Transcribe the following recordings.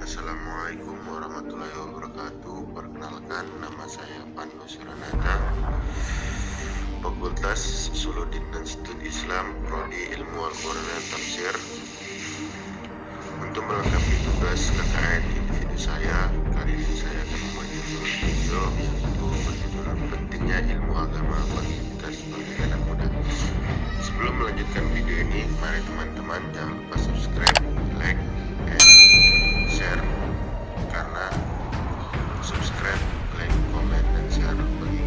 Assalamualaikum warahmatullahi wabarakatuh. Perkenalkan, nama saya Pandu Suranata, Fakultas Usuluddin dan Studi Islam, Prodi Ilmu Al-Quran dan Tafsir. Untuk melengkapi tugas KKN individu saya, kali ini saya akan membuat video yaitu berjudul pentingnya ilmu agama bagi kita sebagai anak muda. Sebelum melanjutkan video ini, mari teman-teman jangan lupa subscribe, like, and share, karena subscribe, like, komen, dan share bagi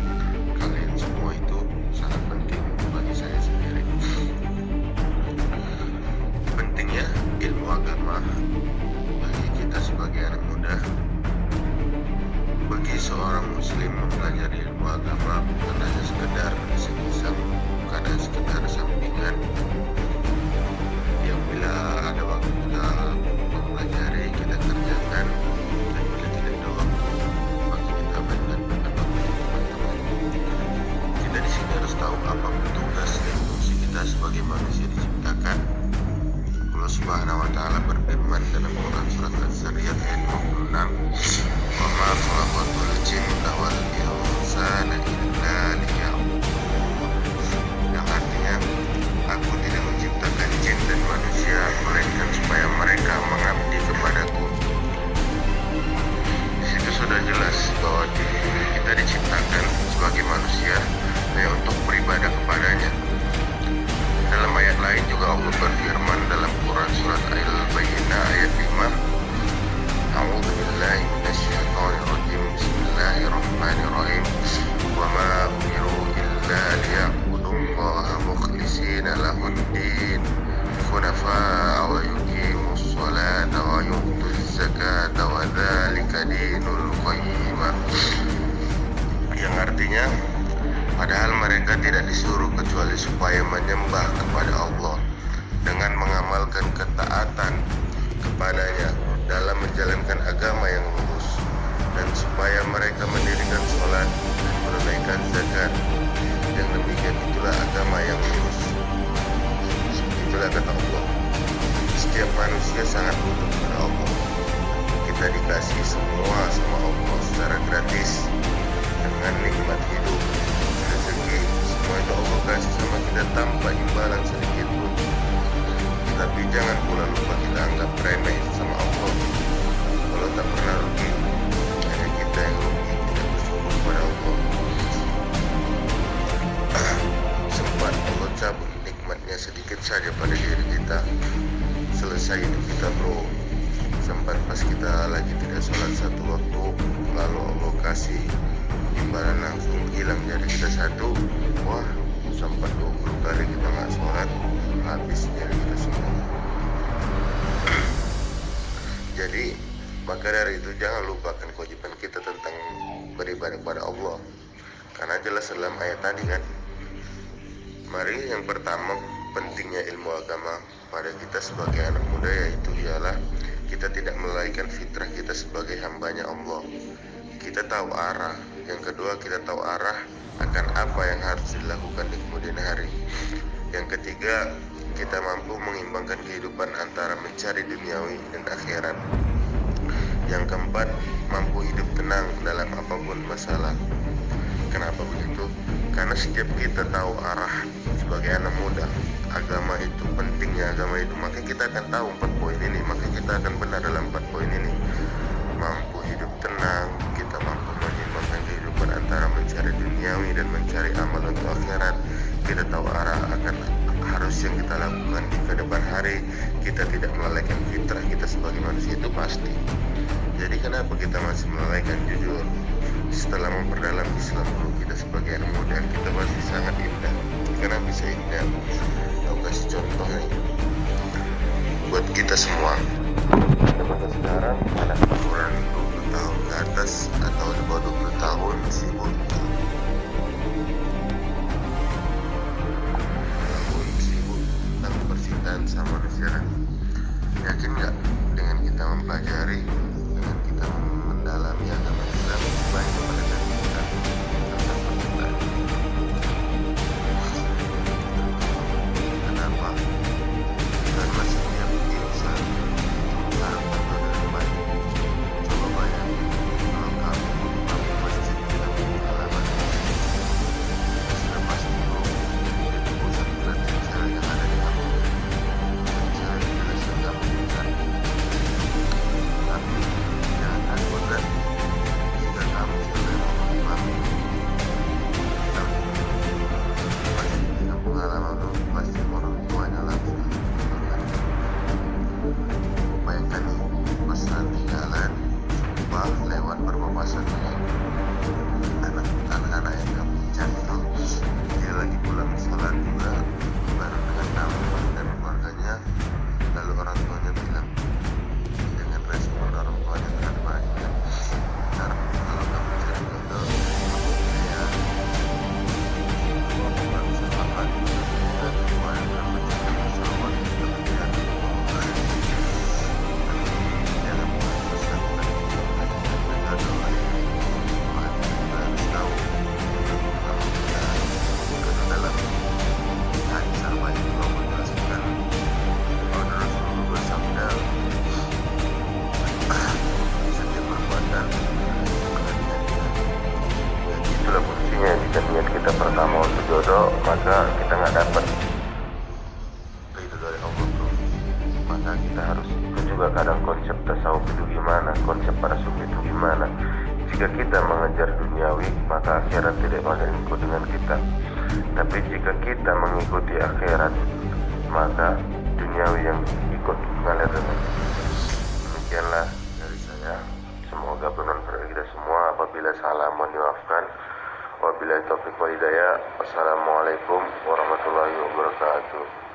kalian semua itu sangat penting bagi saya sendiri. Pentingnya ilmu agama bagi kita sebagai anak muda. Bagi seorang muslim mempelajari ilmu agama bukan hanya sekedar iseng-iseng, bukan hanya sekedar sampingan yang bila ada waktu kita mempelajari, kita kerjakan, dan bila tidak ada waktu maka kita abaikan waktu teman-teman. Kita di sini harus tahu apa tugas dan fungsi kita sebagai manusia diciptakan. Allah Subhanahu wa taala berfirman dalam Quran surat Az-Zariyat ayat 26, "Wa ma khalaqatul jinna wal insa illa liya'budun." Yang artinya, aku tidak menciptakan jin dan manusia melainkan supaya mereka mengabdi kepadaku. Di situ sudah jelas bahwa kita diciptakan sebagai manusia hanya untuk beribadah kepadanya. Dalam ayat lain juga Allah berfirman dalam Quran surat Al-Bayyinah ayat 5, "A'udzu billahi minasyaitonir rajim. Bismillahirrahmanirrahim. Wa ma umiru illa liya'budullaha mukhlishina lahud-din, hunafa'a wa yuqimus sholata wa yu'tuz zakata wa dzalika dinul qayyimah." Yang artinya, padahal mereka tidak disuruh kecuali supaya menyembah kepada Allah dengan mengamalkan ketaatan kepadanya dalam menjalankan agama yang lurus, dan supaya mereka mendirikan sholat dan menunaikan zakat. Yang demikian itulah agama yang lurus. Itulah kata Allah. Setiap manusia sangat butuh kepada Allah. Kita dikasih semua sama Allah secara gratis dengan nikmat hidup, rezeki, semua itu Allah kasih sama kita tanpa imbalan sedikit pun. Tapi jangan pula lupa kita anggap remeh sama Allah. Allah tak pernah rugi, hanya kita yang rugi tidak bersyukur kepada Allah. Sempat Allah cabut nikmatnya sedikit saja pada diri kita, selesai hidup kita bro. Sempat pas kita lagi tidak sholat satu waktu, lalu Allah kasih imbalan langsung hilang dari kita satu. Wah, sampai 20 kali kita nggak sholat, habis dari kita semua. Jadi maka dari itu jangan lupakan kewajiban kita tentang beribadah kepada Allah, karena jelas dalam ayat tadi kan. Mari yang pertama, pentingnya ilmu agama pada kita sebagai anak muda, yaitu ialah kita tidak melalaikan fitrah kita sebagai hambanya Allah. Kita tahu arah. Yang kedua, kita tahu arah akan apa yang harus dilakukan di kemudian hari. Yang ketiga, kita mampu mengimbangkan kehidupan antara mencari duniawi dan akhirat. Yang keempat, mampu hidup tenang dalam apapun masalah. Kenapa begitu? Karena setiap kita tahu arah sebagai anak muda, agama itu, pentingnya agama itu, maka kita akan tahu 4 poin ini, maka kita akan benar dalam 4 poin ini. Mampu hidup tenang, kita mampu menyimbangkan kehidupan antara mencari duniawi dan mencari amal untuk akhirat. Kita tahu arah akan harus yang kita lakukan di kedepan hari. Kita tidak melalaikan fitrah kita sebagai manusia, itu pasti. Jadi kenapa kita masih melalaikan? Jujur, setelah memperdalam Islam dulu kita sebagai anak muda, kita masih sangat indah. Kenapa bisa indah? Aku kasih contoh nih buat kita semua. Masa sekarang anak ukuran 20 tahun ke atas atau di bawah 20 tahun sibuk tentang percintaan sama manusia. Yakin gak dengan kita mempelajari, dengan kita mendalami agama Islam, baik kepada diri kita tentang percintaan? Kenapa? Karena setiap insan harapan dari baik berpapasan dengan anak-anak yang kamu incar itu. Dia lagi pulang sholat juga bareng dengan kamu dan keluarganya. Lalu orang tuanya bilang, dengan respon orang tuanya kan banyak, ntar kalau kamu cari jodoh ya nggak bisa makan dan kemarin kan mencari masalah kemudian jangan memutuskan mereka doa kita harus tahu kalau kita ke dalam hadis sama itu menjelaskan bahwa Rasulullah bersabda, setiap perbuatan itulah fungsinya. Jika niat kita pertama untuk jodoh, maka kita nggak dapat itu dari Allah tuh. Maka kita harus ikut juga kadang konsep tasawuf itu gimana, konsep para sufi itu gimana. Jika kita mengejar duniawi, maka akhirat tidak bakal ikut dengan kita. Tapi jika kita mengikuti akhirat, maka duniawi yang ikut mengalir dengan kita. Demikianlah dari saya. Semoga bermanfaat kita semua. Apabila salah mohon dimaafkan. Wabillahi taufiq wal hidayah. Wassalamualaikum warahmatullahi wabarakatuh.